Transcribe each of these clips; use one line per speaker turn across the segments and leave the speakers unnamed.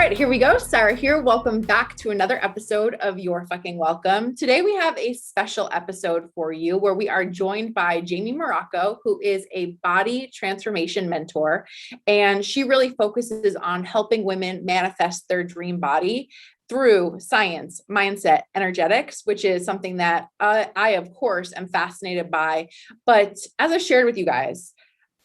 right, here we go. Sarah here. Welcome back to another episode of Your Fucking Welcome. Today we have a special episode for you where we are joined by Jaime Morocco, who is a body transformation mentor. And she really focuses on helping women manifest their dream body through science, mindset, energetics, which is something that I, of course, am fascinated by. But as I shared with you guys,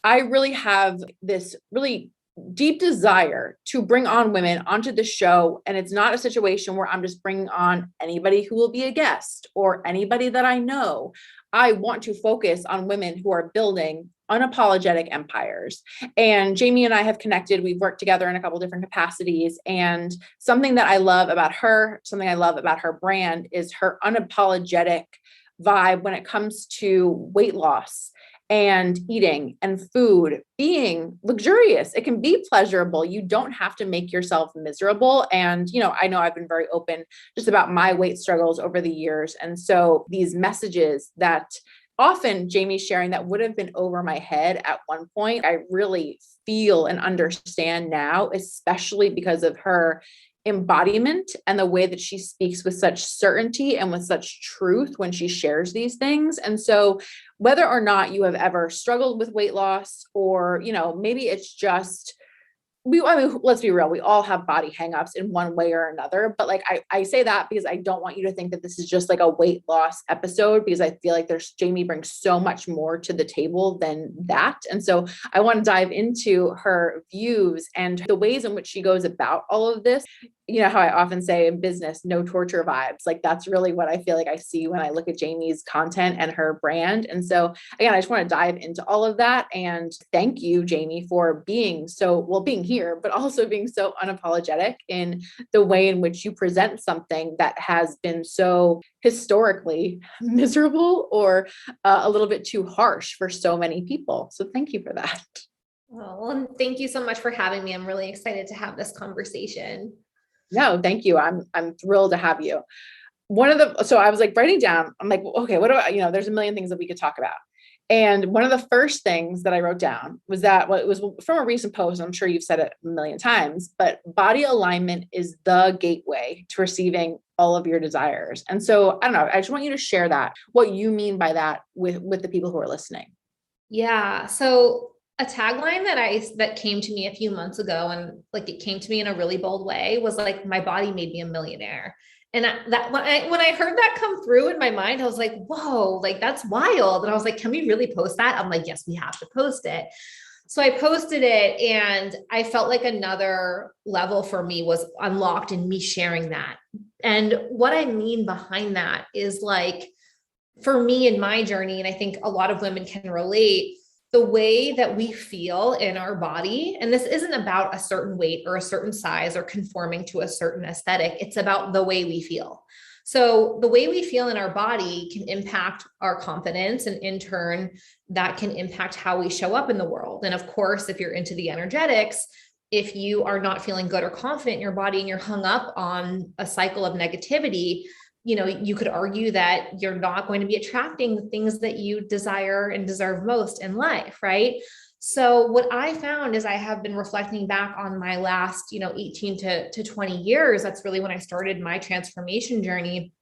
I really have this really deep desire to bring on women onto the show. And it's not a situation where I'm just bringing on anybody who will be a guest or anybody that I know. I want to focus on women who are building unapologetic empires. And Jaime and I have connected. We've worked together in a couple different capacities. And something that I love about her, something I love about her brand is her unapologetic vibe when it comes to weight loss and eating and food, being luxurious. It can be pleasurable. You don't have to make yourself miserable. And, I know I've been very open just about my weight struggles over the years. And so these messages that often Jaime's sharing that would have been over my head at one point, I really feel and understand now, especially because of her embodiment and the way that she speaks with such certainty and with such truth when she shares these things. And so whether or not you have ever struggled with weight loss or, maybe it's just, let's be real. We all have body hangups in one way or another, but I say that because I don't want you to think that this is just like a weight loss episode, because I feel like Jaime brings so much more to the table than that. And so I want to dive into her views and the ways in which she goes about all of this. You know how I often say in business, no torture vibes. Like that's really what I feel like I see when I look at Jaime's content and her brand. And so again, I just want to dive into all of that. And thank you, Jaime, for being here, but also being so unapologetic in the way in which you present something that has been so historically miserable or a little bit too harsh for so many people. So thank you for that.
Well, and thank you so much for having me. I'm really excited to have this conversation.
No, thank you. I'm thrilled to have you. So I was like writing down, I'm like, okay, what about, there's a million things that we could talk about. And one of the first things that I wrote down was that, it was from a recent post. I'm sure you've said it a million times, but body alignment is the gateway to receiving all of your desires. And so I don't know, I just want you to share what you mean by that with the people who are listening.
Yeah. So a tagline that came to me a few months ago, and like it came to me in a really bold way, was like, my body made me a millionaire. And when I heard that come through in my mind, I was like, whoa, like that's wild. And I was like, can we really post that? I'm like, yes, we have to post it. So I posted it, and I felt like another level for me was unlocked in me sharing that. And what I mean behind that is like, for me in my journey, and I think a lot of women can relate, the way that we feel in our body, and this isn't about a certain weight or a certain size or conforming to a certain aesthetic, it's about the way we feel. So the way we feel in our body can impact our confidence, and in turn, that can impact how we show up in the world. And of course, if you're into the energetics, if you are not feeling good or confident in your body and you're hung up on a cycle of negativity, you could argue that you're not going to be attracting the things that you desire and deserve most in life, right? So what I found is I have been reflecting back on my last, 18 to 20 years. That's really when I started my transformation journey.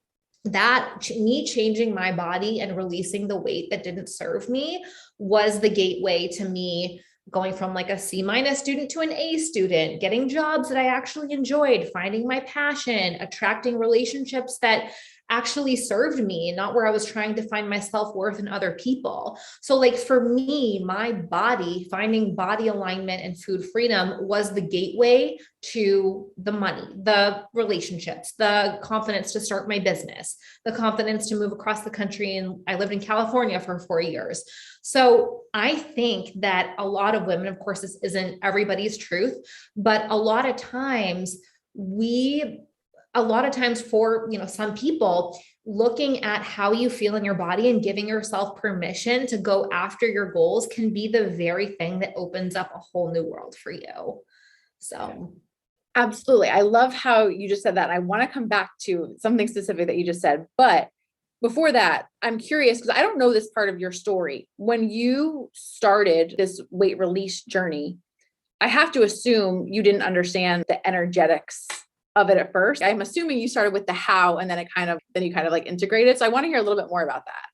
That me changing my body and releasing the weight that didn't serve me was the gateway to me going from like a C- student to an A student, getting jobs that I actually enjoyed, finding my passion, attracting relationships that actually served me, not where I was trying to find my self-worth in other people. So like for me, my body, finding body alignment and food freedom was the gateway to the money, the relationships, the confidence to start my business, the confidence to move across the country. And I lived in California for 4 years. So I think that a lot of women, of course, this isn't everybody's truth, but a lot of times for, some people, looking at how you feel in your body and giving yourself permission to go after your goals can be the very thing that opens up a whole new world for you. So.
Absolutely. I love how you just said that. I want to come back to something specific that you just said, but before that, I'm curious because I don't know this part of your story. When you started this weight release journey, I have to assume you didn't understand the energetics of it at first. I'm assuming you started with the how, and then you kind of like integrated. So I want to hear a little bit more about that.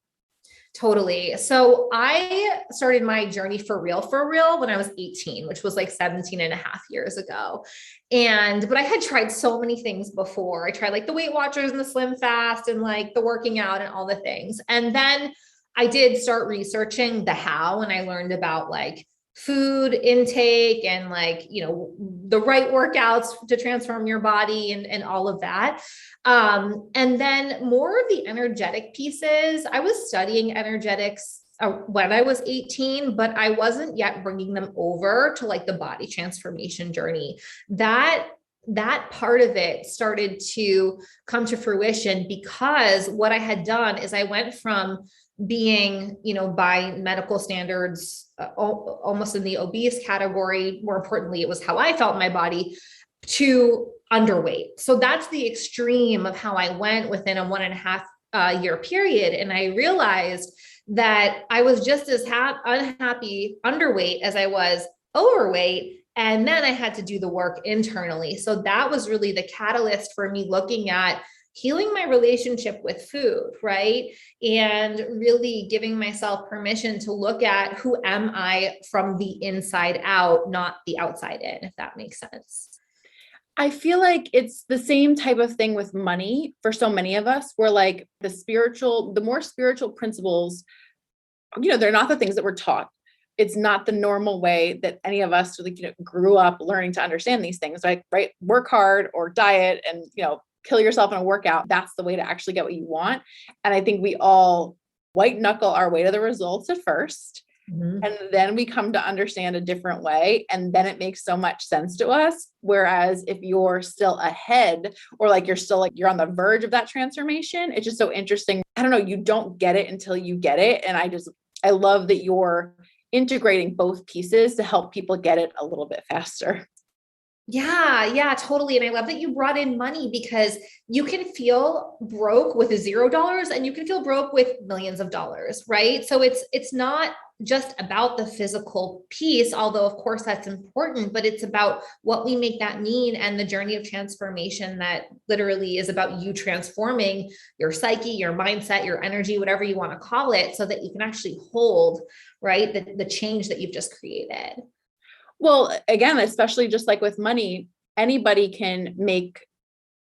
Totally. So I started my journey for real when I was 18, which was like 17 and a half years ago. But I had tried so many things before. I tried like the Weight Watchers and the Slim Fast and like the working out and all the things. And then I did start researching the how, and I learned about like food intake and like, the right workouts to transform your body and all of that. And then more of the energetic pieces. I was studying energetics when I was 18, but I wasn't yet bringing them over to like the body transformation journey. That part of it started to come to fruition because what I had done is I went from being, by medical standards, almost in the obese category. More importantly, it was how I felt in my body, to underweight. So that's the extreme of how I went within a 1.5 year period. And I realized that I was just as unhappy underweight as I was overweight. And then I had to do the work internally. So that was really the catalyst for me looking at healing my relationship with food, right? And really giving myself permission to look at who am I from the inside out, not the outside in, if that makes sense.
I feel like it's the same type of thing with money for so many of us, where like the more spiritual principles, they're not the things that we're taught. It's not the normal way that any of us grew up learning to understand these things, like, right? Work hard or diet and, kill yourself in a workout. That's the way to actually get what you want. And I think we all white knuckle our way to the results at first. Mm-hmm. And then we come to understand a different way. And then it makes so much sense to us. Whereas if you're still ahead, or like you're on the verge of that transformation, it's just so interesting. I don't know, you don't get it until you get it. And I love that you're integrating both pieces to help people get it a little bit faster.
Yeah, totally. And I love that you brought in money, because you can feel broke with $0 and you can feel broke with millions of dollars, right? So it's not just about the physical piece, although of course that's important, but it's about what we make that mean and the journey of transformation that literally is about you transforming your psyche, your mindset, your energy, whatever you want to call it, so that you can actually hold, right, the change that you've just created.
Well, again, especially just like with money, anybody can make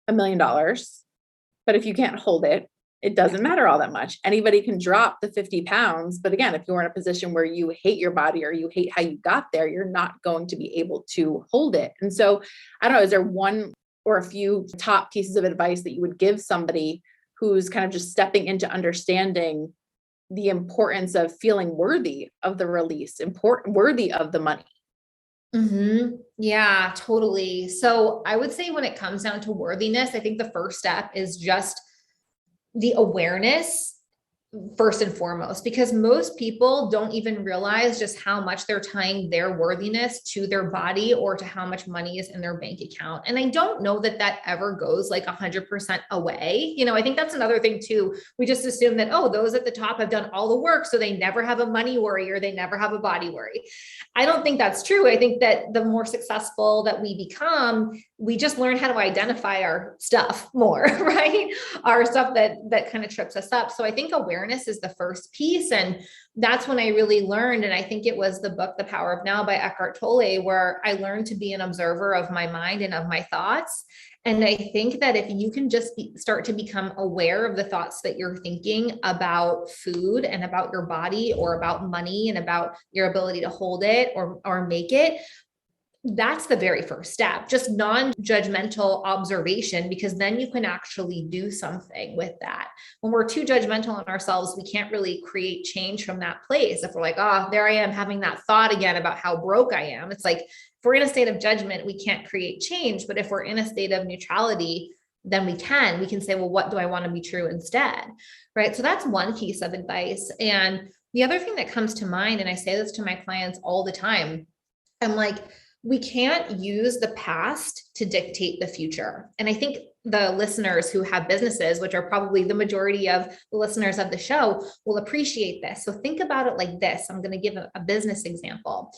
$1 million, but if you can't hold it, it doesn't matter all that much. Anybody can drop the 50 pounds. But again, if you're in a position where you hate your body or you hate how you got there, you're not going to be able to hold it. And so I don't know, is there one or a few top pieces of advice that you would give somebody who's kind of just stepping into understanding the importance of feeling worthy of the release, worthy of the money?
Mm-hmm. Yeah, totally. So I would say when it comes down to worthiness, I think the first step is just the awareness first and foremost, because most people don't even realize just how much they're tying their worthiness to their body or to how much money is in their bank account. And I don't know that that ever goes like 100% away. I think that's another thing too. We just assume that, oh, those at the top have done all the work, so they never have a money worry or they never have a body worry. I don't think that's true. I think that the more successful that we become, we just learn how to identify our stuff more, right? Our stuff that kind of trips us up. So I think awareness is the first piece. And that's when I really learned. And I think it was the book, The Power of Now by Eckhart Tolle, where I learned to be an observer of my mind and of my thoughts. And I think that if you can just start to become aware of the thoughts that you're thinking about food and about your body or about money and about your ability to hold it or make it, that's the very first step, just non-judgmental observation, because then you can actually do something with that. When we're too judgmental on ourselves, we can't really create change from that place. If we're like, oh, there I am having that thought again about how broke I am. It's like, if we're in a state of judgment, we can't create change. But if we're in a state of neutrality, then we can say, well, what do I want to be true instead? Right. So that's one piece of advice. And the other thing that comes to mind, and I say this to my clients all the time, I'm like, we can't use the past to dictate the future. And I think the listeners who have businesses, which are probably the majority of the listeners of the show, will appreciate this. So think about it like this. I'm going to give a business example.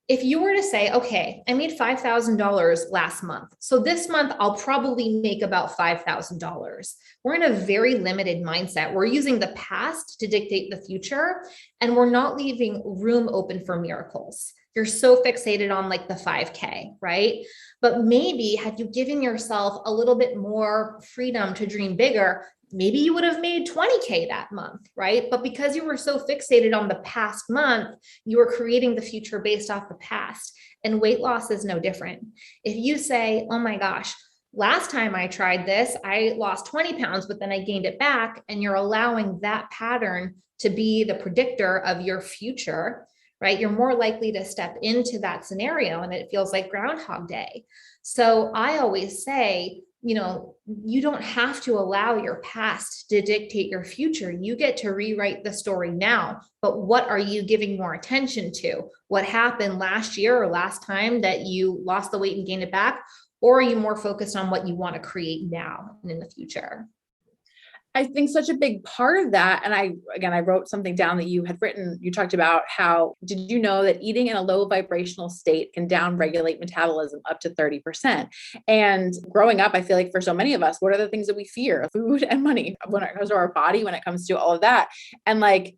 if you were to say, okay, I made $5,000 last month. So this month I'll probably make about $5,000. We're in a very limited mindset. We're using the past to dictate the future, and we're not leaving room open for miracles. You're so fixated on like the 5K, right? But maybe had you given yourself a little bit more freedom to dream bigger, maybe you would have made 20K that month, right? But because you were so fixated on the past month, you were creating the future based off the past. And weight loss is no different. If you say, oh my gosh, last time I tried this, I lost 20 pounds, but then I gained it back, and you're allowing that pattern to be the predictor of your future, right? You're more likely to step into that scenario, and it feels like Groundhog Day. So I always say, you don't have to allow your past to dictate your future. You get to rewrite the story now. But what are you giving more attention to? What happened last year or last time that you lost the weight and gained it back? Or are you more focused on what you want to create now and in the future?
I think such a big part of that. And I wrote something down that you had written. You talked about how, did you know that eating in a low vibrational state can downregulate metabolism up to 30%? And growing up, I feel like for so many of us, what are the things that we fear? Food and money when it comes to our body, when it comes to all of that. And like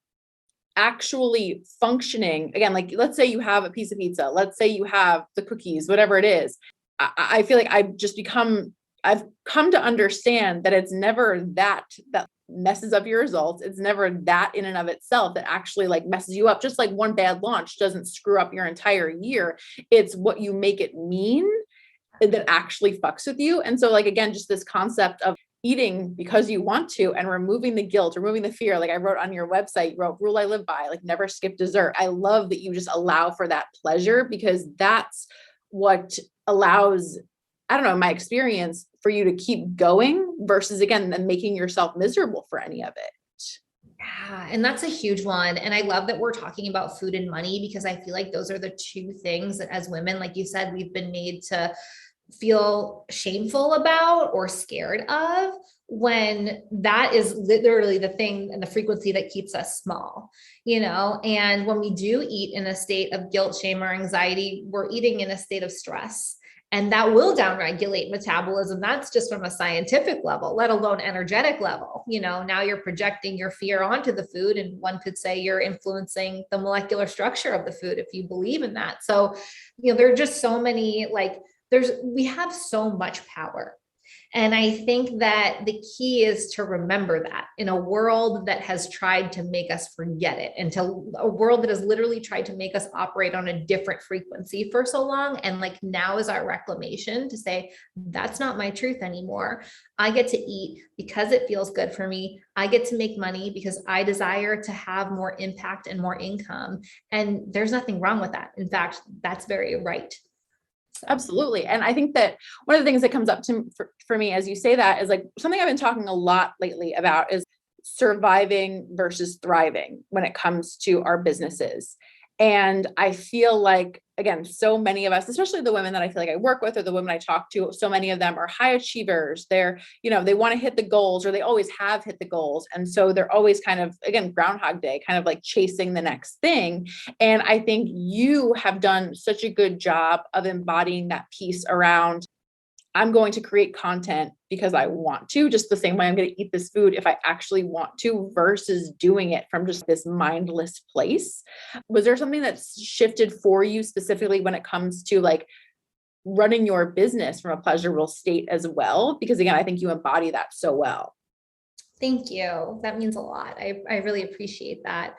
actually functioning again, like let's say you have a piece of pizza, let's say you have the cookies, whatever it is. I feel like I've come to understand that it's never that messes up your results. It's never that in and of itself that actually like messes you up. Just like one bad launch doesn't screw up your entire year. It's what you make it mean that actually fucks with you. And so like, again, just this concept of eating because you want to and removing the guilt, removing the fear. Like I wrote on your website, you wrote rule I live by, like never skip dessert. I love that you just allow for that pleasure, because that's what allows, I don't know, in my experience, for you to keep going versus again, then making yourself miserable for any of it.
Yeah, and that's a huge one. And I love that we're talking about food and money, because I feel like those are the two things that as women, like you said, we've been made to feel shameful about or scared of, when that is literally the thing and the frequency that keeps us small, and when we do eat in a state of guilt, shame, or anxiety, we're eating in a state of stress. And that will downregulate metabolism. That's just from a scientific level, let alone energetic level. Now you're projecting your fear onto the food, and one could say you're influencing the molecular structure of the food if you believe in that. So, there are just so many, we have so much power. And I think that the key is to remember that in a world that has tried to make us forget it, and to a world that has literally tried to make us operate on a different frequency for so long. And like now is our reclamation to say, that's not my truth anymore. I get to eat because it feels good for me. I get to make money because I desire to have more impact and more income. And there's nothing wrong with that. In fact, that's very right.
Absolutely. And I think that one of the things that comes up for me as you say that is like something I've been talking a lot lately about is surviving versus thriving when it comes to our businesses. And I feel like, again, so many of us, especially the women that I feel like I work with or the women I talk to, so many of them are high achievers. They're, they want to hit the goals, or they always have hit the goals. And so they're always kind of, again, Groundhog Day, kind of like chasing the next thing. And I think you have done such a good job of embodying that piece around, I'm going to create content because I want to, just the same way I'm going to eat this food if I actually want to, versus doing it from just this mindless place. Was there something that's shifted for you specifically when it comes to like running your business from a pleasurable state as well? Because again, I think you embody that so well.
Thank you. That means a lot. I really appreciate that.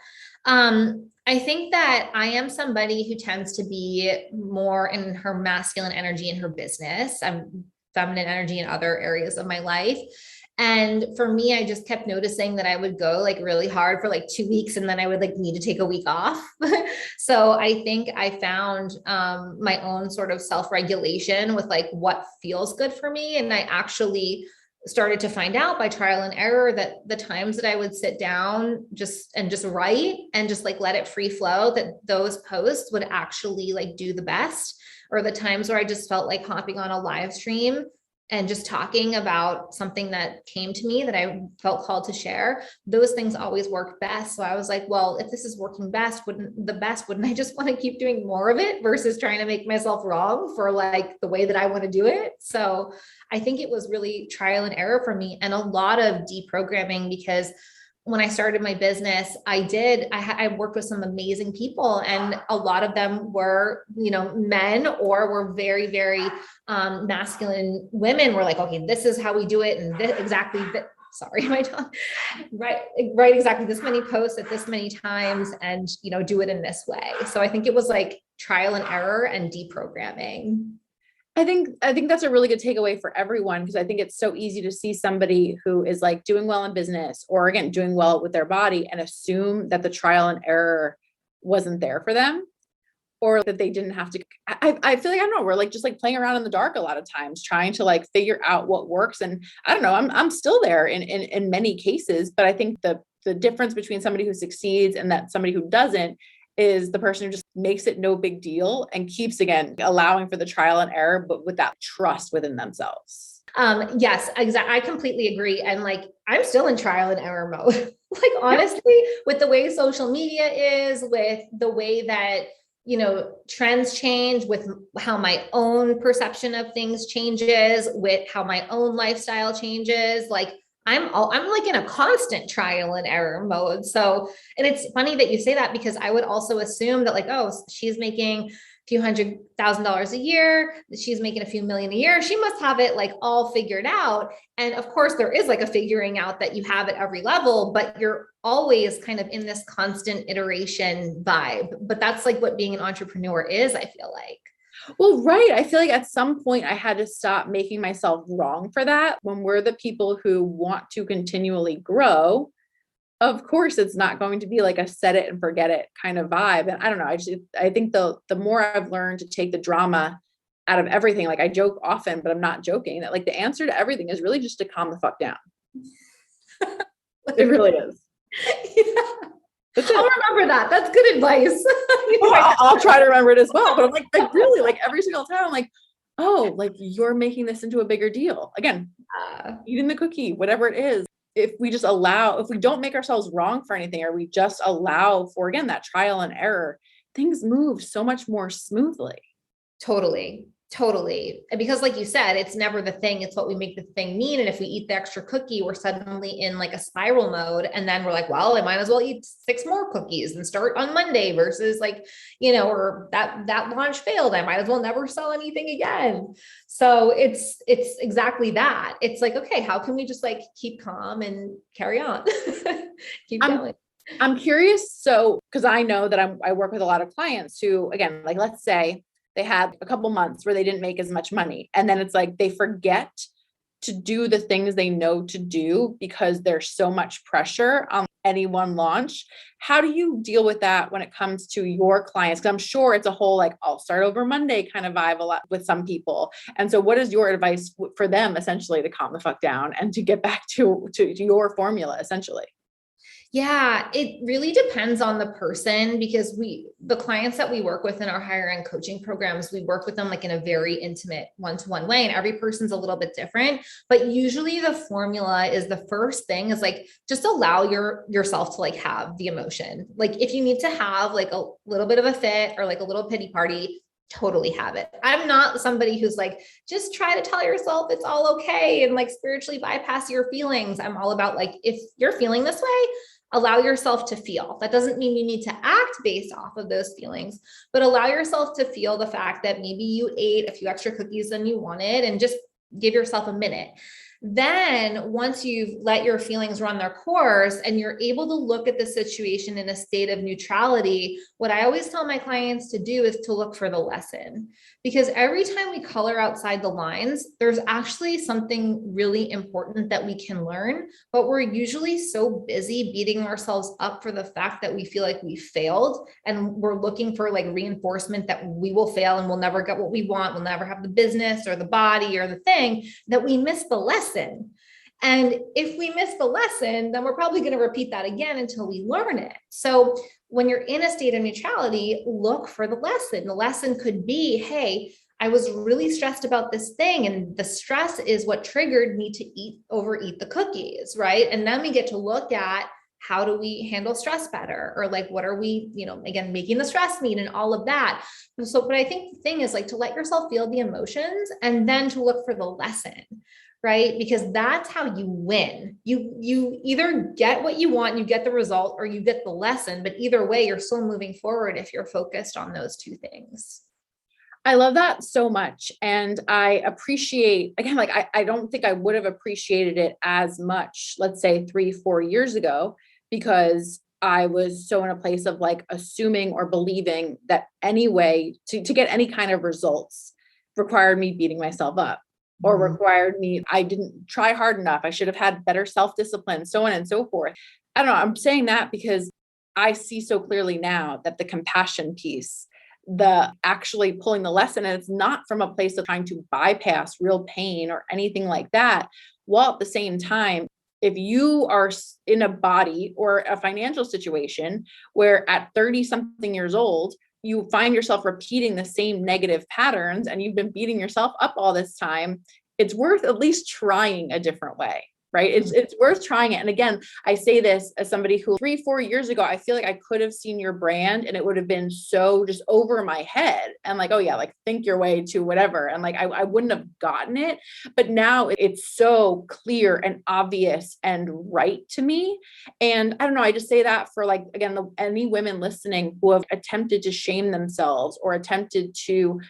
I think that I am somebody who tends to be more in her masculine energy in her business. I'm feminine energy in other areas of my life. And for me, I just kept noticing that I would go like really hard for like 2 weeks, and then I would like need to take a week off. So I think I found my own sort of self-regulation with like what feels good for me. And I actually started to find out by trial and error that the times that I would sit down just write and just like let it free flow, that those posts would actually like do the best. Or the times where I just felt like hopping on a live stream and just talking about something that came to me that I felt called to share, those things always work best. So I was like, well, if this is working wouldn't I just want to keep doing more of it versus trying to make myself wrong for like the way that I want to do it? So I think it was really trial and error for me and a lot of deprogramming, because when I started my business, I worked with some amazing people, and a lot of them were, men, or were very, very masculine women. Were like, okay, this is how we do it. And sorry, my tongue, right. Exactly this many posts at this many times, and, do it in this way. So I think it was like trial and error and deprogramming.
I think that's a really good takeaway for everyone, because I think it's so easy to see somebody who is like doing well in business, or again, doing well with their body, and assume that the trial and error wasn't there for them, or that they didn't have to. I feel like, I don't know, we're like just like playing around in the dark a lot of times, trying to like figure out what works. And I don't know, I'm still there in many cases, but I think the difference between somebody who succeeds and that somebody who doesn't is the person who just makes it no big deal and keeps, again, allowing for the trial and error, but with that trust within themselves.
Yes, exactly. I completely agree. And like, I'm still in trial and error mode. Like, honestly, with the way social media is, with the way that, trends change, with how my own perception of things changes, with how my own lifestyle changes, like I'm like in a constant trial and error mode. So, and it's funny that you say that, because I would also assume that like, oh, she's making a few $100,000 a year, she's making a few million a year, she must have it like all figured out. And of course there is like a figuring out that you have at every level, but you're always kind of in this constant iteration vibe. But that's like what being an entrepreneur is, I feel like.
Well, right. I feel like at some point I had to stop making myself wrong for that. When we're the people who want to continually grow, of course, it's not going to be like a set it and forget it kind of vibe. And I don't know. I think the more I've learned to take the drama out of everything, like I joke often, but I'm not joking, that like the answer to everything is really just to calm the fuck down. It really is.
Yeah. I'll remember that. That's good advice.
Well, I'll try to remember it as well. But I'm like really, like every single time I'm like, oh, like you're making this into a bigger deal. Again, eating the cookie, whatever it is. If we don't make ourselves wrong for anything, or we just allow for, again, that trial and error, things move so much more smoothly.
Totally. And because like you said, it's never the thing, it's what we make the thing mean. And if we eat the extra cookie, we're suddenly in like a spiral mode. And then we're like, well, I might as well eat 6 more cookies and start on Monday, versus like, or that launch failed, I might as well never sell anything again. So it's exactly that. It's like, okay, how can we just like keep calm and carry on? Keep going.
I'm curious. So, cause I know that I work with a lot of clients who, again, like let's say they had a couple months where they didn't make as much money. And then it's like, they forget to do the things they know to do because there's so much pressure on any one launch. How do you deal with that when it comes to your clients? Because I'm sure it's a whole, like, I'll start over Monday kind of vibe a lot with some people. And so what is your advice for them essentially to calm the fuck down and to get back to your formula essentially?
Yeah, it really depends on the person, because the clients that we work with in our higher end coaching programs, we work with them like in a very intimate one-to-one way, and every person's a little bit different. But usually the formula is, the first thing is like, just allow yourself to like have the emotion. Like if you need to have like a little bit of a fit or like a little pity party, totally have it. I'm not somebody who's like, just try to tell yourself it's all okay and like spiritually bypass your feelings. I'm all about like, if you're feeling this way, allow yourself to feel. That doesn't mean you need to act based off of those feelings, but allow yourself to feel the fact that maybe you ate a few extra cookies than you wanted, and just give yourself a minute. Then once you've let your feelings run their course and you're able to look at the situation in a state of neutrality, what I always tell my clients to do is to look for the lesson. Because every time we color outside the lines, there's actually something really important that we can learn, but we're usually so busy beating ourselves up for the fact that we feel like we failed, and we're looking for like reinforcement that we will fail and we'll never get what we want, we'll never have the business or the body or the thing, that we miss the lesson. And if we miss the lesson, then we're probably going to repeat that again until we learn it. So when you're in a state of neutrality, look for the lesson. The lesson could be, hey, I was really stressed about this thing. And the stress is what triggered me to overeat the cookies. Right. And then we get to look at, how do we handle stress better? Or like, what are we, again, making the stress mean and all of that. So, but I think the thing is like to let yourself feel the emotions and then to look for the lesson, right? Because that's how you win. You either get what you want, you get the result, or you get the lesson, but either way, you're still moving forward if you're focused on those two things.
I love that so much. And I appreciate, again, like, I don't think I would have appreciated it as much, let's say 3-4 years ago, because I was so in a place of like assuming or believing that any way to get any kind of results required me beating myself up or required me, I didn't try hard enough. I should have had better self-discipline, so on and so forth. I don't know. I'm saying that because I see so clearly now that the compassion piece, the actually pulling the lesson, and it's not from a place of trying to bypass real pain or anything like that. While at the same time, if you are in a body or a financial situation where at 30 something years old, you find yourself repeating the same negative patterns and you've been beating yourself up all this time, it's worth at least trying a different way. Right. It's worth trying it. And again, I say this as somebody who 3-4 years ago, I feel like I could have seen your brand and it would have been so just over my head and like, oh yeah, like think your way to whatever. And like, I wouldn't have gotten it, but now it's so clear and obvious and right to me. And I don't know, I just say that for like, again, any women listening who have attempted to shame themselves or attempted to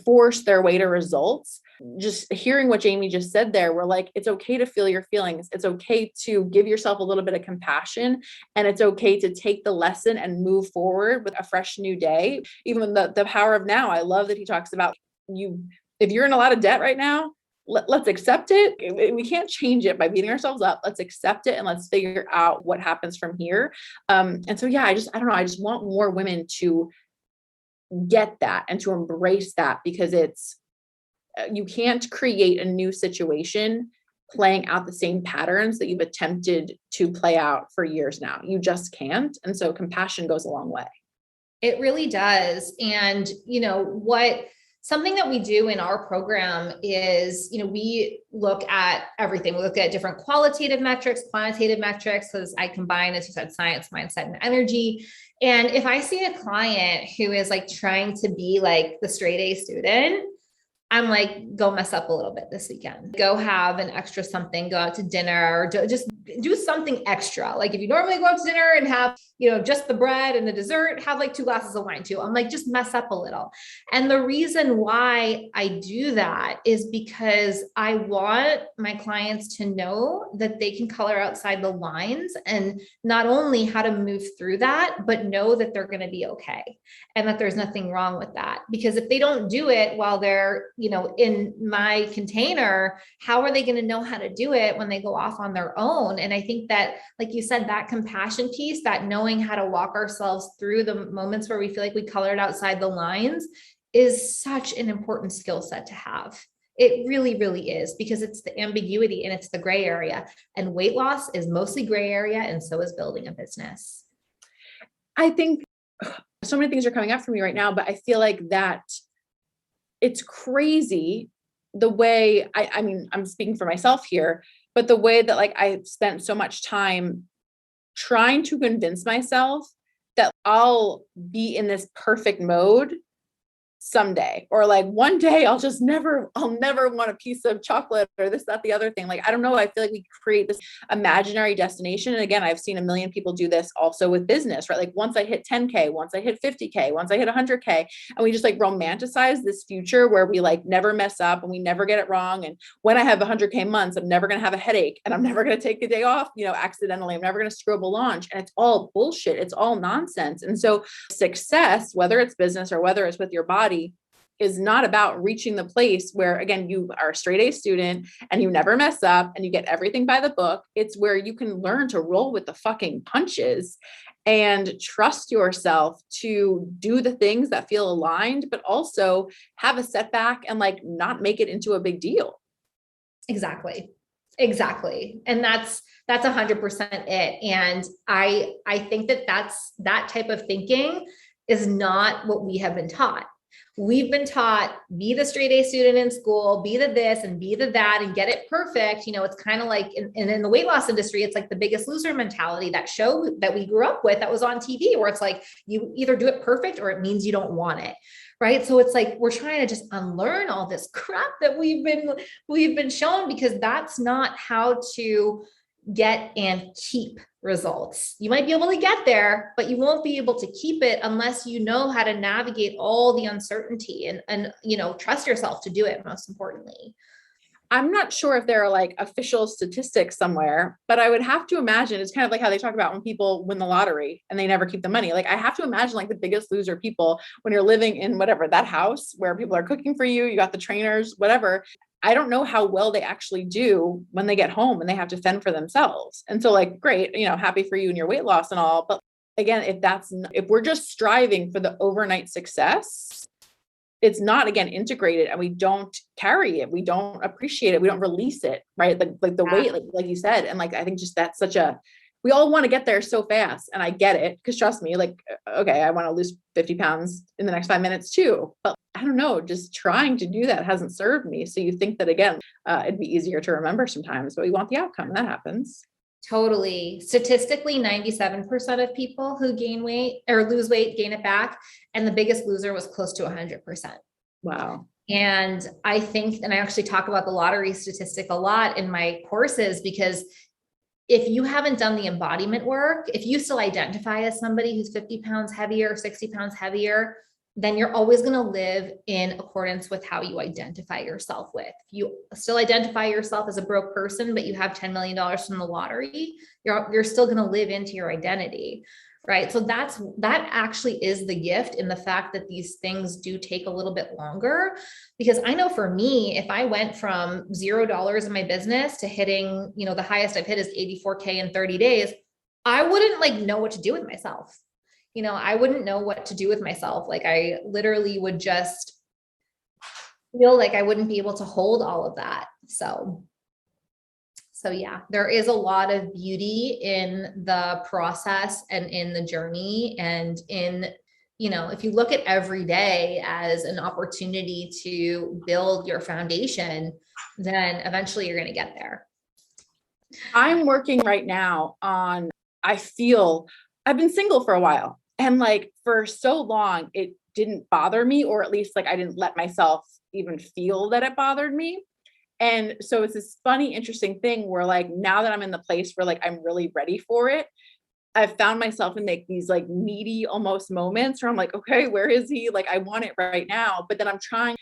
force their way to results. Just hearing what Jamie just said there, we're like, it's okay to feel your feelings. It's okay to give yourself a little bit of compassion, and it's okay to take the lesson and move forward with a fresh new day. Even the power of now. I love that he talks about if you're in a lot of debt right now, let's accept it. We can't change it by beating ourselves up. Let's accept it and let's figure out what happens from here. And so, yeah, I don't know. I just want more women to get that and to embrace that, because you can't create a new situation playing out the same patterns that you've attempted to play out for years now. You just can't. And so compassion goes a long way.
It really does. And something that we do in our program is, we look at everything. We look at different qualitative metrics, quantitative metrics, because I combine, as you said, science, mindset, and energy. And if I see a client who is like trying to be like the straight A student, I'm like, go mess up a little bit this weekend. Go have an extra something, go out to dinner, or just do something extra. Like if you normally go out to dinner and have, just the bread and the dessert, have like 2 glasses of wine too. I'm like, just mess up a little. And the reason why I do that is because I want my clients to know that they can color outside the lines, and not only how to move through that, but know that they're going to be okay and that there's nothing wrong with that. Because if they don't do it while they're, in my container, how are they going to know how to do it when they go off on their own? And I think that, like you said, that compassion piece, that knowing how to walk ourselves through the moments where we feel like we colored outside the lines, is such an important skill set to have. It really, really is, because it's the ambiguity and it's the gray area, and weight loss is mostly gray area. And so is building a business.
I think so many things are coming up for me right now, but I feel like that it's crazy the way I mean, I'm speaking for myself here, but the way that like I spent so much time trying to convince myself that I'll be in this perfect mode someday, or like one day I'll never want a piece of chocolate or this, that, the other thing. Like, I don't know. I feel like we create this imaginary destination. And again, I've seen a million people do this also with business, right? Like once I hit 10K, once I hit 50K, once I hit 100K, and we just like romanticize this future where we like never mess up and we never get it wrong. And when I have 100K months, I'm never going to have a headache and I'm never going to take a day off, accidentally. I'm never going to screw up a launch. And it's all bullshit. It's all nonsense. And so success, whether it's business or whether it's with your body, is not about reaching the place where, again, you are a straight A student and you never mess up and you get everything by the book. It's where you can learn to roll with the fucking punches and trust yourself to do the things that feel aligned, but also have a setback and like not make it into a big deal.
Exactly. And that's 100% it. And I think that type of thinking is not what we have been taught. we've been taught, be the straight A student in school, be the this and be the that and get it perfect. It's kind of like in the weight loss industry, it's like the Biggest Loser mentality, that show that we grew up with that was on TV, where it's like, you either do it perfect or it means you don't want it. Right. So it's like, we're trying to just unlearn all this crap that we've been shown, because that's not how to get and keep results. You might be able to get there, but you won't be able to keep it unless you know how to navigate all the uncertainty and trust yourself to do it, most importantly.
I'm not sure if there are like official statistics somewhere, but I would have to imagine it's kind of like how they talk about when people win the lottery and they never keep the money. Like I have to imagine like the Biggest Loser people, when you're living in whatever, that house where people are cooking for you, you got the trainers, whatever. I don't know how well they actually do when they get home and they have to fend for themselves. And so like, great, happy for you and your weight loss and all. But again, if we're just striving for the overnight success, it's not, again, integrated, and we don't carry it. We don't appreciate it. We don't release it, right? Like the weight, like you said. And like, I think just that's we all want to get there so fast. And I get it. Cause trust me, like, okay, I want to lose 50 pounds in the next 5 minutes too. But I don't know, just trying to do that hasn't served me. So you think that again, it'd be easier to remember sometimes, but we want the outcome, and that happens.
Totally. Statistically, 97% of people who gain weight or lose weight gain it back. And the Biggest Loser was close to 100%.
Wow.
And I think, and I actually talk about the lottery statistic a lot in my courses, because if you haven't done the embodiment work, if you still identify as somebody who's 50 pounds heavier, 60 pounds heavier, then you're always going to live in accordance with how you identify yourself with. If you still identify yourself as a broke person, but you have $10 million from the lottery, you're still going to live into your identity. Right. So that actually is the gift, in the fact that these things do take a little bit longer. Because I know for me, if I went from $0 in my business to hitting, the highest I've hit is 84K in 30 days, I wouldn't know what to do with myself. I wouldn't know what to do with myself. Like I literally would just feel like I wouldn't be able to hold all of that. So yeah, there is a lot of beauty in the process and in the journey, and in, if you look at every day as an opportunity to build your foundation, then eventually you're going to get there.
I'm working right now on, I've been single for a while, and like for so long, it didn't bother me, or at least like I didn't let myself even feel that it bothered me. And so it's this funny, interesting thing where like, now that I'm in the place where like, I'm really ready for it, I've found myself in like these like needy almost moments where I'm like, okay, where is he? Like, I want it right now. But then I'm trying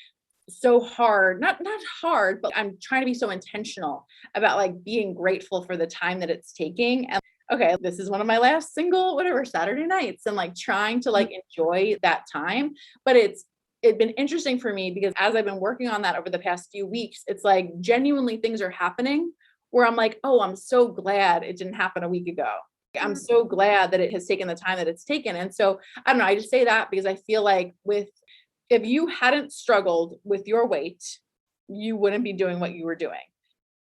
so hard, not hard, but I'm trying to be so intentional about like being grateful for the time that it's taking. And okay, this is one of my last single, whatever, Saturday nights, and like trying to like enjoy that time. But it's been interesting for me, because as I've been working on that over the past few weeks, it's like genuinely things are happening where I'm like, oh, I'm so glad it didn't happen a week ago. I'm so glad that it has taken the time that it's taken. And so I don't know, I just say that because I feel like if you hadn't struggled with your weight, you wouldn't be doing what you were doing.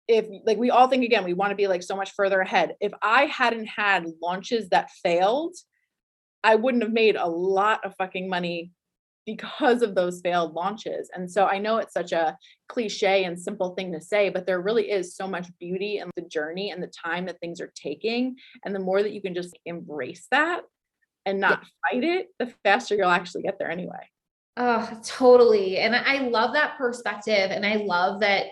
If like, we all think, again, we want to be like so much further ahead. If I hadn't had launches that failed, I wouldn't have made a lot of fucking money because of those failed launches. And so I know it's such a cliche and simple thing to say, but there really is so much beauty in the journey and the time that things are taking. And the more that you can just embrace that and not fight it, the faster you'll actually get there anyway.
Oh, totally. And I love that perspective. And I love that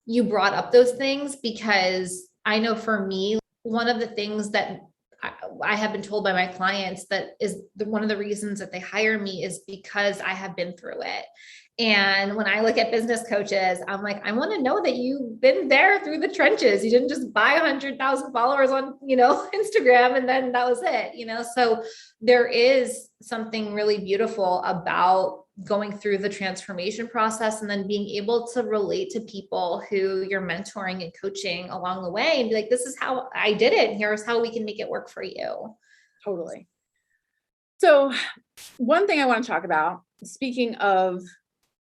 you brought up those things, because I know for me, one of the things that I have been told by my clients that is one of the reasons that they hire me is because I have been through it. And when I look at business coaches, I'm like, I want to know that you've been there through the trenches. You didn't just buy 100,000 followers on, Instagram, and then that was it, so there is something really beautiful about going through the transformation process, and then being able to relate to people who you're mentoring and coaching along the way, and be like, this is how I did it, and here's how we can make it work for you.
Totally. So one thing I want to talk about, speaking of,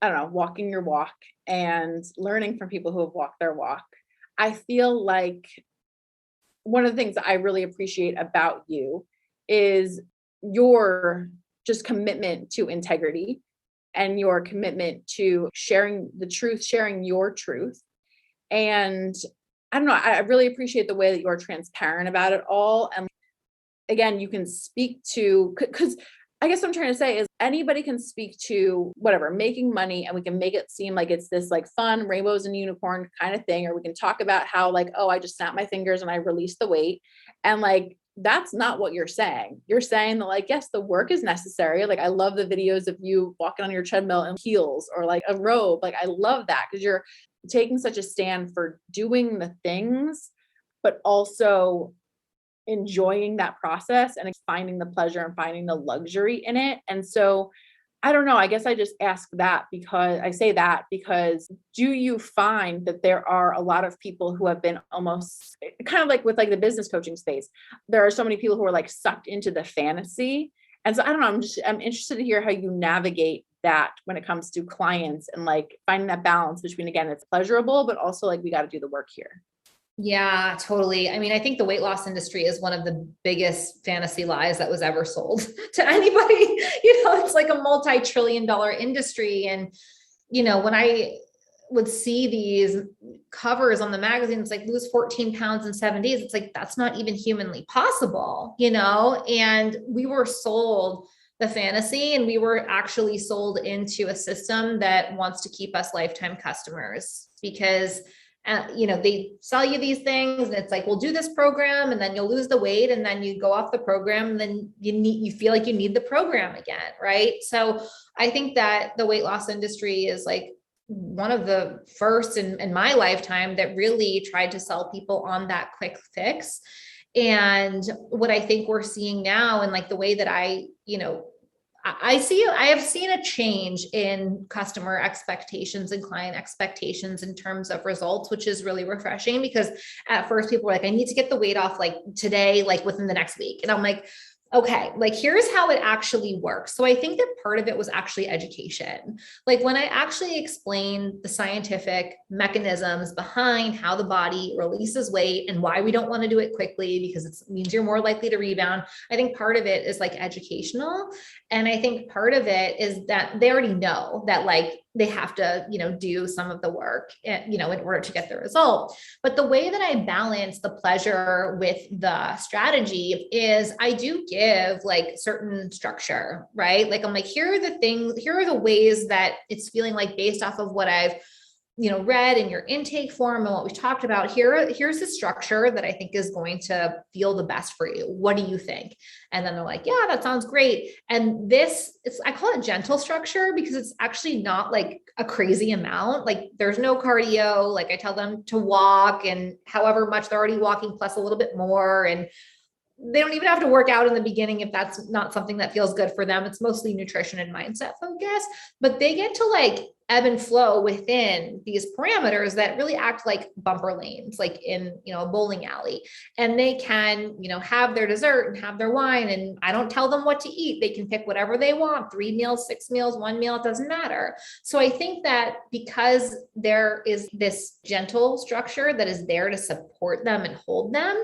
I don't know, walking your walk and learning from people who have walked their walk, I feel like one of the things that I really appreciate about you is your just commitment to integrity and your commitment to sharing the truth, sharing your truth. And I don't know, I really appreciate the way that you're transparent about it all. And again, you can speak to, because I guess what I'm trying to say is anybody can speak to whatever, making money, and we can make it seem like it's this like fun rainbows and unicorn kind of thing. Or we can talk about how like, oh, I just snapped my fingers and I released the weight. And like, that's not what you're saying. You're saying that like, yes, the work is necessary. Like, I love the videos of you walking on your treadmill in heels or like a robe. Like, I love that because you're taking such a stand for doing the things, but also enjoying that process and finding the pleasure and finding the luxury in it. And so I don't know, I guess I just ask that because I say that because do you find that there are a lot of people who have been almost kind of like with like the business coaching space, there are so many people who are like sucked into the fantasy. And so I don't know, I'm interested to hear how you navigate that when it comes to clients and like finding that balance between, again, it's pleasurable, but also like we got to do the work here.
Yeah, totally. I mean, I think the weight loss industry is one of the biggest fantasy lies that was ever sold to anybody. It's like a multi-trillion-dollar industry. And, when I would see these covers on the magazines, like lose 14 pounds in 7 days, it's like, that's not even humanly possible, and we were sold the fantasy, and we were actually sold into a system that wants to keep us lifetime customers because they sell you these things and it's like, we'll do this program and then you'll lose the weight and then you go off the program and then you feel like you need the program again. Right. So I think that the weight loss industry is like one of the first in my lifetime that really tried to sell people on that quick fix. And what I think we're seeing now and like the way that I have seen a change in customer expectations and client expectations in terms of results, which is really refreshing because at first people were like, I need to get the weight off like today, like within the next week. And I'm like, okay, like here's how it actually works. So I think that part of it was actually education. Like when I actually explained the scientific mechanisms behind how the body releases weight and why we don't want to do it quickly because it means you're more likely to rebound. I think part of it is like educational. And I think part of it is that they already know that like they have to, do some of the work, in order to get the result. But the way that I balance the pleasure with the strategy is I do give like certain structure, right? Like I'm like, here are the ways that it's feeling like based off of what I've read in your intake form and what we talked about here's the structure that I think is going to feel the best for you. What do you think? And then they're like, yeah, that sounds great. And I call it gentle structure because it's actually not like a crazy amount. Like there's no cardio. Like I tell them to walk and however much they're already walking plus a little bit more. And they don't even have to work out in the beginning if that's not something that feels good for them. It's mostly nutrition and mindset focus, but they get to like ebb and flow within these parameters that really act like bumper lanes, like in, a bowling alley. And they can, have their dessert and have their wine. And I don't tell them what to eat. They can pick whatever they want, 3 meals, 6 meals, 1 meal, it doesn't matter. So I think that because there is this gentle structure that is there to support them and hold them,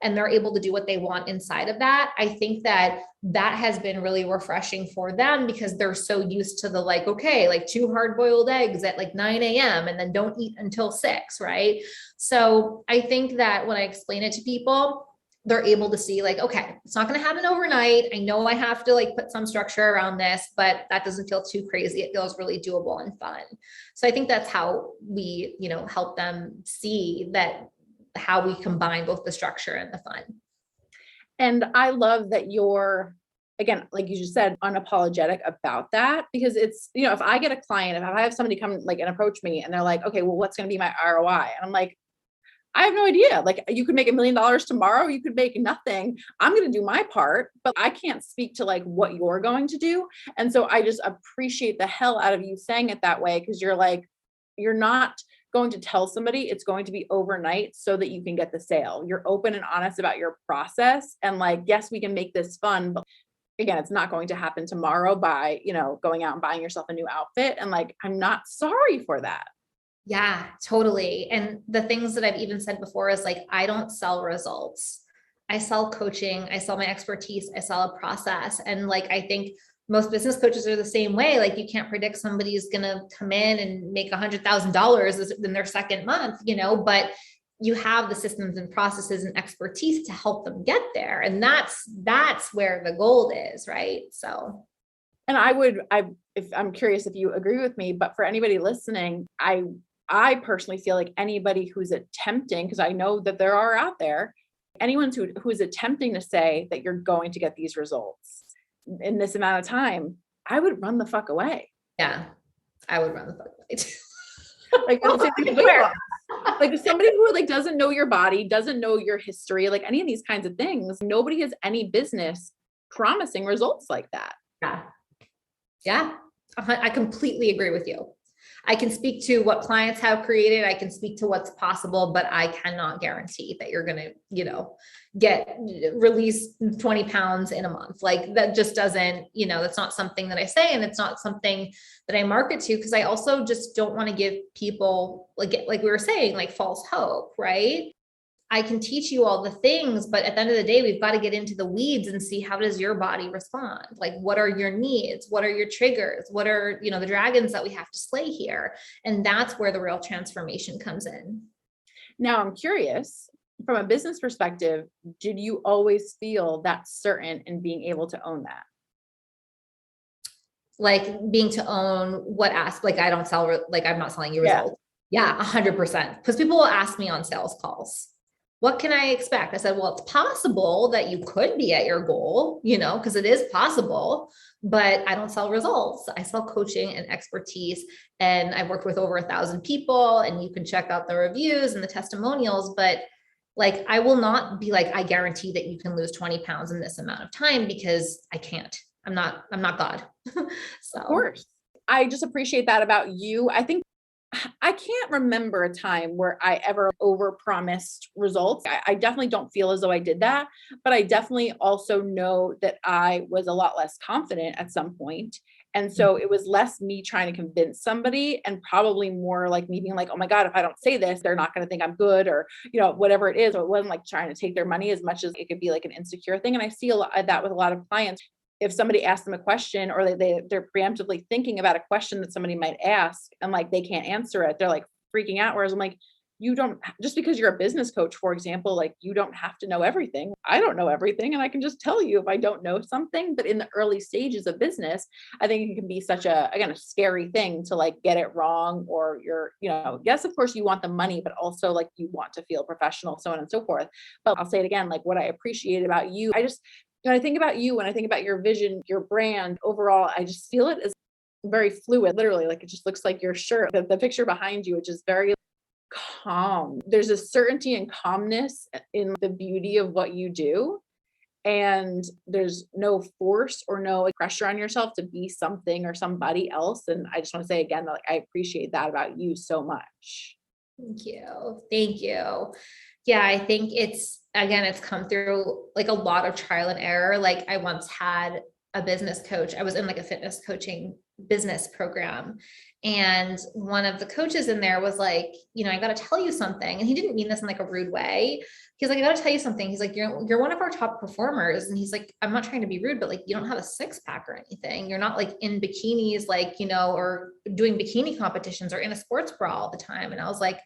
and they're able to do what they want inside of that, I think that has been really refreshing for them because they're so used to the like, okay, like 2 hard-boiled eggs at like 9 a.m. and then don't eat until 6, right? So I think that when I explain it to people, they're able to see like, okay, it's not going to happen overnight. I know I have to like put some structure around this, but that doesn't feel too crazy. It feels really doable and fun. So I think that's how we, help them see that how we combine both the structure and the fun.
And I love that you're, again, like you just said, unapologetic about that because it's, if I get a client, if I have somebody come like and approach me and they're like, okay, well, what's going to be my ROI? And I'm like, I have no idea. Like you could make $1 million tomorrow. You could make nothing. I'm going to do my part, but I can't speak to like what you're going to do. And so I just appreciate the hell out of you saying it that way. Cause you're like, you're not going to tell somebody it's going to be overnight so that you can get the sale. You're open and honest about your process. And like, yes, we can make this fun, but again, it's not going to happen tomorrow by, going out and buying yourself a new outfit. And like, I'm not sorry for that.
Yeah, totally. And the things that I've even said before is like, I don't sell results. I sell coaching. I sell my expertise. I sell a process. And like, I think most business coaches are the same way. Like, you can't predict somebody's going to come in and make $100,000 in their second month, but you have the systems and processes and expertise to help them get there. And that's where the gold is. Right. So.
And I'm curious if you agree with me, but for anybody listening, I personally feel like anybody who's attempting, because I know that there are out there, anyone who is attempting to say that you're going to get these results in this amount of time, I would run the fuck away.
Yeah, I would run the fuck away too.
Like, like somebody who like doesn't know your body, doesn't know your history, like any of these kinds of things, nobody has any business promising results like that.
Yeah. Yeah. I completely agree with you. I can speak to what clients have created. I can speak to what's possible, but I cannot guarantee that you're going to, release 20 pounds in a month. Like, that just doesn't, that's not something that I say. And it's not something that I market to, because I also just don't want to give people like we were saying, like, false hope. Right. I can teach you all the things, but at the end of the day, we've got to get into the weeds and see, how does your body respond? Like, what are your needs? What are your triggers? What are, the dragons that we have to slay here? And that's where the real transformation comes in.
Now, I'm curious, from a business perspective, did you always feel that certain in being able to own that?
Like, being to own what like, I don't sell, like, I'm not selling you results. Yeah, 100%. Because people will ask me on sales calls, what can I expect? I said, well, it's possible that you could be at your goal, because it is possible, but I don't sell results. I sell coaching and expertise. And I've worked with over 1,000 people, and you can check out the reviews and the testimonials, but like, I will not be like, I guarantee that you can lose 20 pounds in this amount of time, because I can't. I'm not God. So.
Of course. I just appreciate that about you. I can't remember a time where I ever overpromised results. I definitely don't feel as though I did that, but I definitely also know that I was a lot less confident at some point. And so it was less me trying to convince somebody, and probably more like me being like, oh my God, if I don't say this, they're not going to think I'm good, or, whatever it is. So it wasn't like trying to take their money as much as it could be like an insecure thing. And I see a lot of that with a lot of clients. If somebody asks them a question, or they're preemptively thinking about a question that somebody might ask, and like they can't answer it, they're like freaking out. Whereas I'm like, you don't, just because you're a business coach, for example, like, you don't have to know everything. I don't know everything. And I can just tell you if I don't know something. But in the early stages of business, I think it can be such a scary thing to like get it wrong, or you're, yes, of course you want the money, but also like you want to feel professional, so on and so forth. But I'll say it again, like, what I appreciate about you, when I think about you, when I think about your vision, your brand overall, I just feel it as very fluid, literally. Like, it just looks like your shirt, the picture behind you, which is very calm. There's a certainty and calmness in the beauty of what you do. And there's no force or no pressure on yourself to be something or somebody else. And I just want to say again, that I appreciate that about you so much.
Thank you. Thank you. Yeah, I think it's come through like a lot of trial and error. Like, I once had a business coach. I was in like a fitness coaching business program. And one of the coaches in there was like, I got to tell you something. And he didn't mean this in like a rude way. He's like, I got to tell you something. He's like, you're one of our top performers. And he's like, I'm not trying to be rude, but like, you don't have a six pack or anything. You're not like in bikinis, like, or doing bikini competitions or in a sports bra all the time. And I was like,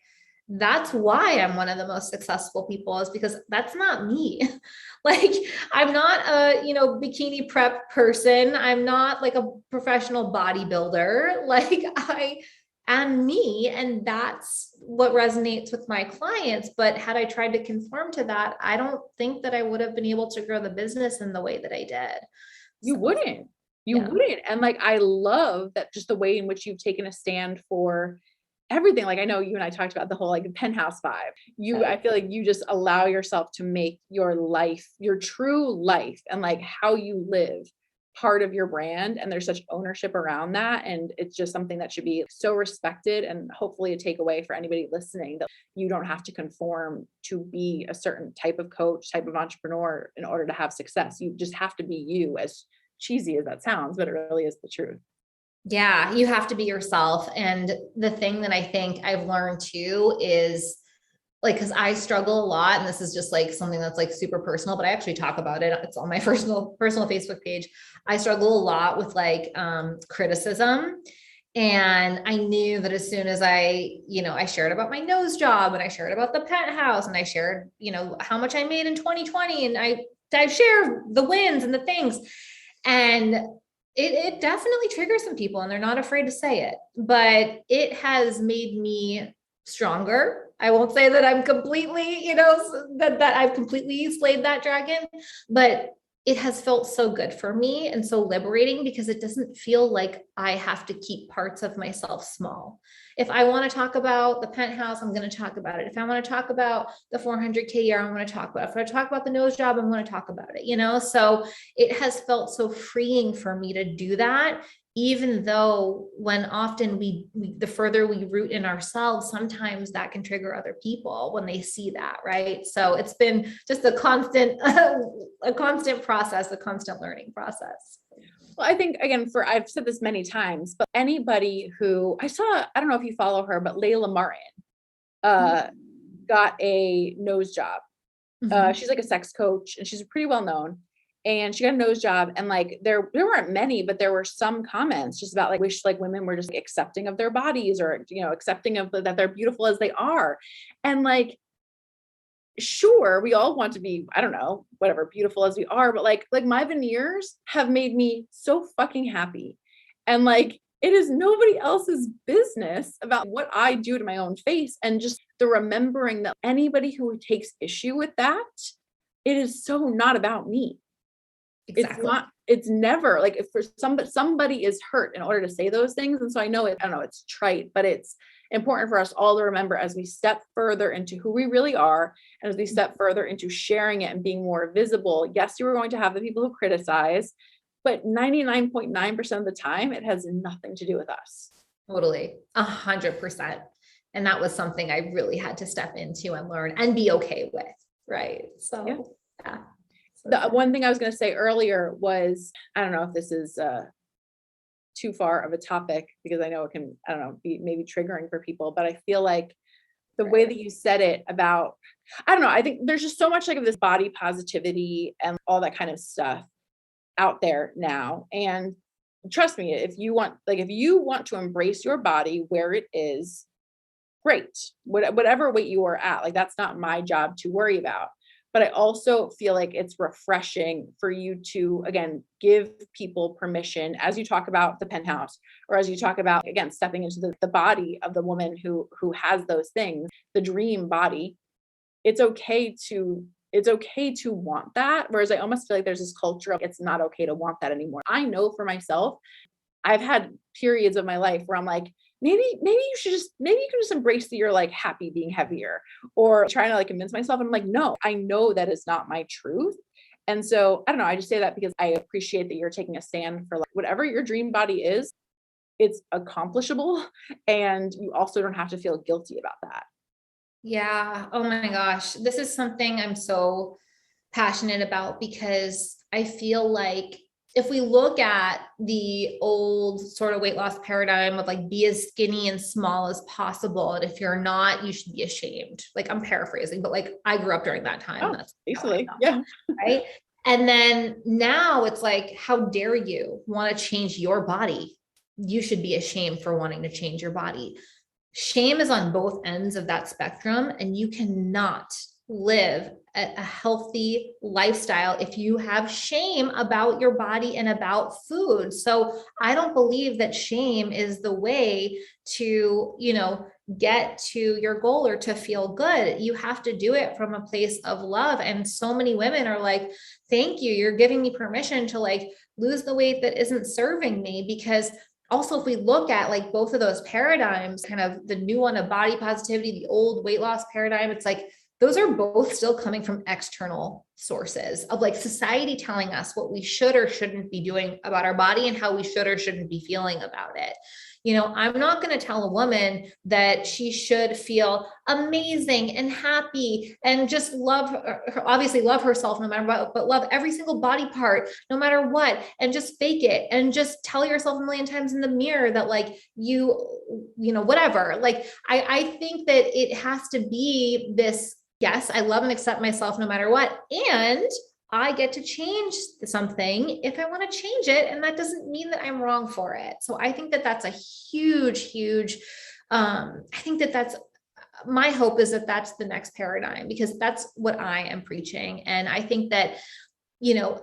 that's why I'm one of the most successful people, is because that's not me. Like, I'm not a, bikini prep person. I'm not like a professional bodybuilder. Like, I am me. And that's what resonates with my clients. But had I tried to conform to that, I don't think that I would have been able to grow the business in the way that I did.
You wouldn't. And like, I love that, just the way in which you've taken a stand for everything. Like, I know you and I talked about the whole like penthouse vibe. I feel like you just allow yourself to make your life, your true life, and like how you live, part of your brand. And there's such ownership around that. And it's just something that should be so respected, and hopefully a takeaway for anybody listening, that you don't have to conform to be a certain type of coach, type of entrepreneur in order to have success. You just have to be you, as cheesy as that sounds, but it really is the truth.
Yeah, you have to be yourself. And the thing that I think I've learned too is like, cause I struggle a lot, and this is just like something that's like super personal, but I actually talk about it. It's on my personal Facebook page. I struggle a lot with like, criticism. And I knew that as soon as I shared about my nose job, and I shared about the penthouse, and I shared, how much I made in 2020, and I share the wins and the things. And it definitely triggers some people, and they're not afraid to say it, but it has made me stronger. I won't say that I'm completely, that I've completely slayed that dragon, but it has felt so good for me and so liberating, because it doesn't feel like I have to keep parts of myself small. If I want to talk about the penthouse, I'm going to talk about it. If I want to talk about the 400K year, I'm going to talk about it. If I talk about the nose job, I'm going to talk about it, so it has felt so freeing for me to do that. Even though when often the further we root in ourselves, sometimes that can trigger other people when they see that, right? So it's been just a constant process, a constant learning process.
Well, I think again, I've said this many times, but anybody who I don't know if you follow her, but Layla Martin got a nose job. She's like a sex coach, and she's pretty well known. And she got a nose job, and like there weren't many, but there were some comments just about like wish like women were just accepting of their bodies, or accepting of that they're beautiful as they are. And like, sure, we all want to be, I don't know, whatever, beautiful as we are, but like my veneers have made me so fucking happy. And like, it is nobody else's business about what I do to my own face. And just the remembering that anybody who takes issue with that, it is so not about me.
Exactly.
It's never like, if for somebody is hurt in order to say those things. And so I don't know, it's trite, but it's important for us all to remember as we step further into who we really are, and as we step further into sharing it and being more visible. Yes, you are going to have the people who criticize, but 99.9% of the time, it has nothing to do with us.
Totally. 100%. And that was something I really had to step into and learn and be okay with. Right. So, yeah.
The one thing I was going to say earlier was, I don't know if this is too far of a topic, because I know it can, be maybe triggering for people, but I feel like the way that you said it about, I don't know, I think there's just so much like of this body positivity and all that kind of stuff out there now. And trust me, if you want to embrace your body where it is, great. Whatever weight you are at, like that's not my job to worry about. But I also feel like it's refreshing for you to, again, give people permission, as you talk about the penthouse, or as you talk about, again, stepping into the body of the woman who has those things, the dream body. It's okay to want that. Whereas I almost feel like there's this culture of it's not okay to want that anymore. I know for myself, I've had periods of my life where I'm like, maybe you can just embrace that you're like happy being heavier, or trying to like convince myself. And I'm like, no, I know that is not my truth. And so I don't know, I just say that because I appreciate that you're taking a stand for like whatever your dream body is, it's accomplishable. And you also don't have to feel guilty about that.
Yeah. Oh my gosh. This is something I'm so passionate about, because I feel like if we look at the old sort of weight loss paradigm of like, be as skinny and small as possible, and if you're not, you should be ashamed. Like, I'm paraphrasing, but like I grew up during that time.
Oh,
that's
basically, yeah.
Right. And then now it's like, how dare you want to change your body? You should be ashamed for wanting to change your body. Shame is on both ends of that spectrum, and you cannot live a healthy lifestyle if you have shame about your body and about food. So I don't believe that shame is the way to, get to your goal or to feel good. You have to do it from a place of love. And so many women are like, thank you, you're giving me permission to like lose the weight that isn't serving me. Because also, if we look at like both of those paradigms, kind of the new one of body positivity, the old weight loss paradigm, it's like those are both still coming from external sources of like society telling us what we should or shouldn't be doing about our body and how we should or shouldn't be feeling about it. I'm not going to tell a woman that she should feel amazing and happy and just obviously love herself no matter what, but love every single body part no matter what, and just fake it and just tell yourself a million times in the mirror that like whatever. Like I think that it has to be this, yes, I love and accept myself no matter what. And I get to change something if I want to change it. And that doesn't mean that I'm wrong for it. So I think that that's a huge, I think that that's my hope, is that that's the next paradigm, because that's what I am preaching. And I think that,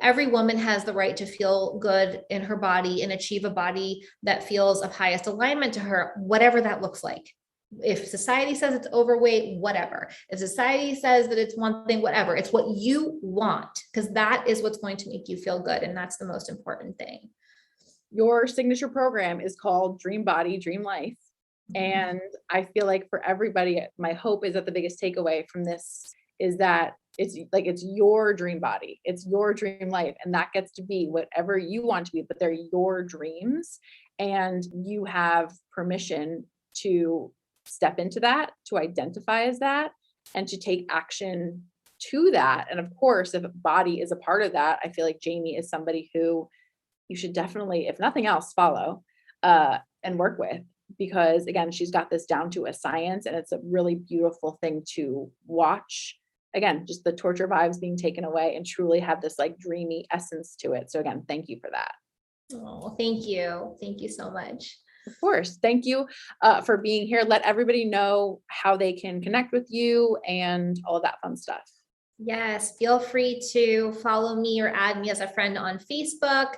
every woman has the right to feel good in her body and achieve a body that feels of highest alignment to her, whatever that looks like. If society says it's overweight, whatever. If society says that it's one thing, whatever. It's what you want, because that is what's going to make you feel good. And that's the most important thing.
Your signature program is called Dream Body, Dream Life. And I feel like for everybody, my hope is that the biggest takeaway from this is that it's your dream body, it's your dream life, and that gets to be whatever you want to be, but they're your dreams, and you have permission to step into that, to identify as that, and to take action to that. And of course, if body is a part of that, I feel like Jaime is somebody who you should definitely, if nothing else, follow and work with, because again, she's got this down to a science, and it's a really beautiful thing to watch. Again, just the torture vibes being taken away and truly have this like dreamy essence to it. So again, thank you for that.
Oh, thank you. Thank you so much.
Of course. Thank you for being here. Let everybody know how they can connect with you and all of that fun stuff.
Yes, feel free to follow me or add me as a friend on Facebook.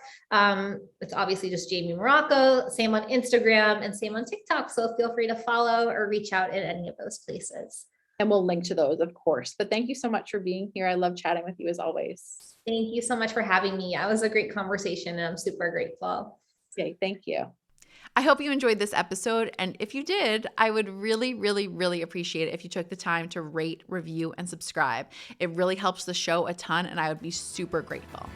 It's obviously just Jaime Morocco, same on Instagram and same on TikTok. So feel free to follow or reach out in any of those places.
And we'll link to those, of course. But thank you so much for being here. I love chatting with you as always.
Thank you so much for having me. That was a great conversation, and I'm super grateful.
Okay, thank you.
I hope you enjoyed this episode, and if you did, I would really appreciate it if you took the time to rate, review, and subscribe. It really helps the show a ton, and I would be super grateful.